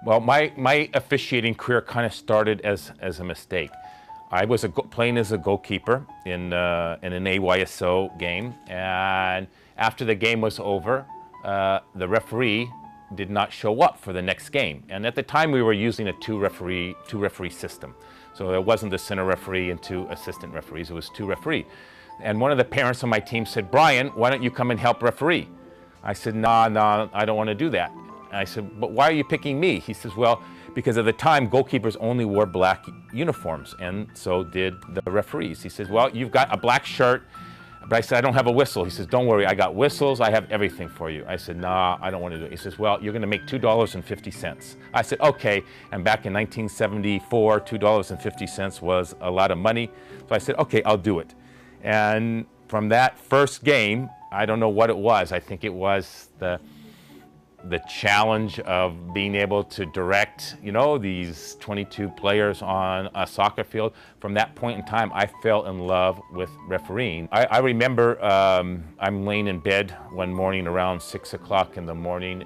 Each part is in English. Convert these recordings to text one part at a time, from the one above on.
Well, my officiating career kind of started as a mistake. I was playing as a goalkeeper in an AYSO game, and after the game was over, the referee did not show up for the next game. And at the time, we were using a two referee system. So it wasn't the center referee and two assistant referees, it was two referee. And one of the parents on my team said, "Brian, why don't you come and help referee?" I said, "No, I don't want to do that." And I said, "But why are you picking me?" He says, "Well, because at the time, goalkeepers only wore black uniforms, and so did the referees." He says, "Well, you've got a black shirt." But I said, "I don't have a whistle." He says, "Don't worry, I got whistles, I have everything for you." I said, "Nah, I don't want to do it." He says, "Well, you're going to make $2.50. I said, "Okay." And back in 1974, $2.50 was a lot of money. So I said, "Okay, I'll do it." And from that first game, I don't know what it was. I think it was the challenge of being able to direct, these 22 players on a soccer field. From that point in time, I fell in love with refereeing. I remember I'm laying in bed one morning around 6 o'clock in the morning,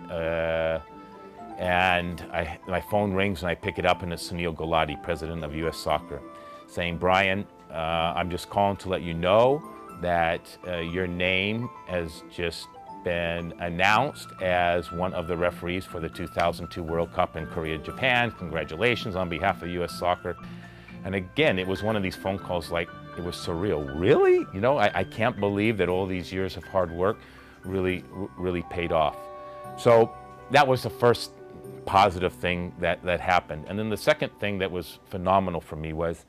and my phone rings and I pick it up, and it's Sunil Gulati, president of US Soccer, saying, "Brian, I'm just calling to let you know that your name has just been announced as one of the referees for the 2002 World Cup in Korea, Japan. Congratulations on behalf of US Soccer." And again, it was one of these phone calls, like, it was surreal. Really? I can't believe that all these years of hard work really paid off. So that was the first positive thing that happened. And then the second thing that was phenomenal for me was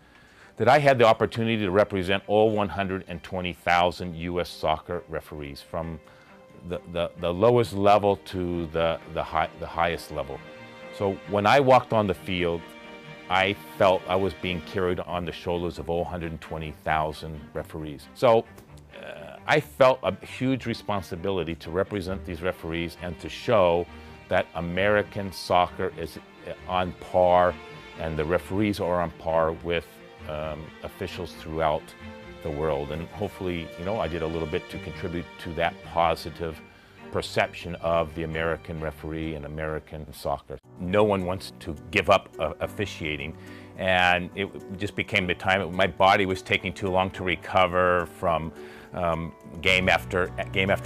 that I had the opportunity to represent all 120,000 US soccer referees, from the lowest level to the highest level. So when I walked on the field, I felt I was being carried on the shoulders of all 120,000 referees. So I felt a huge responsibility to represent these referees and to show that American soccer is on par, and the referees are on par with officials throughout the world. And hopefully, I did a little bit to contribute to that positive perception of the American referee and American soccer. No one wants to give up officiating, and it just became the time my body was taking too long to recover from game after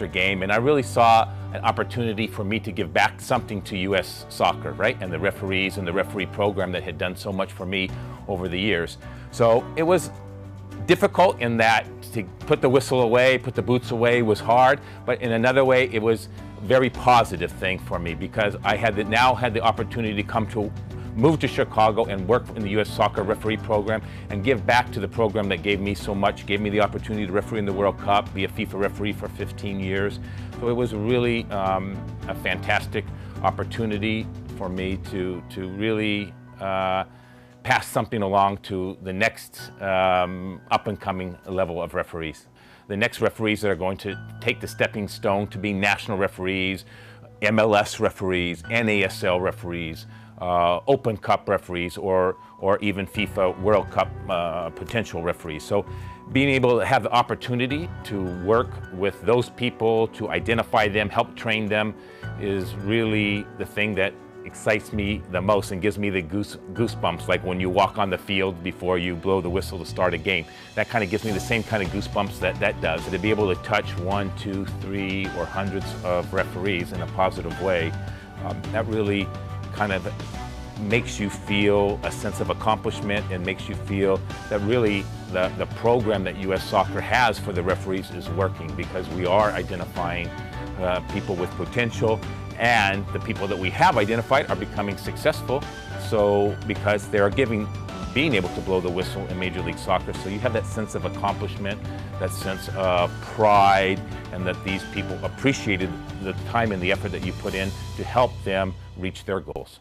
game, and I really saw an opportunity for me to give back something to US soccer, right? And the referees and the referee program that had done so much for me over the years. So it was difficult in that to put the whistle away, put the boots away was hard, but in another way it was a very positive thing for me, because I now had the opportunity to move to Chicago and work in the US Soccer referee program and give back to the program that gave me so much, gave me the opportunity to referee in the World Cup, be a FIFA referee for 15 years. So it was really a fantastic opportunity for me to really pass something along to the next up-and-coming level of referees. The next referees that are going to take the stepping stone to be national referees, MLS referees, NASL referees, Open Cup referees, or even FIFA World Cup potential referees. So being able to have the opportunity to work with those people, to identify them, help train them, is really the thing that excites me the most and gives me the goosebumps, like when you walk on the field before you blow the whistle to start a game. That kind of gives me the same kind of goosebumps that does. To be able to touch 1, 2, 3, or hundreds of referees in a positive way, that really kind of makes you feel a sense of accomplishment, and makes you feel that really the program that US Soccer has for the referees is working, because we are identifying people with potential, and the people that we have identified are becoming successful. So because they are being able to blow the whistle in Major League Soccer. So you have that sense of accomplishment, that sense of pride, and that these people appreciated the time and the effort that you put in to help them reach their goals.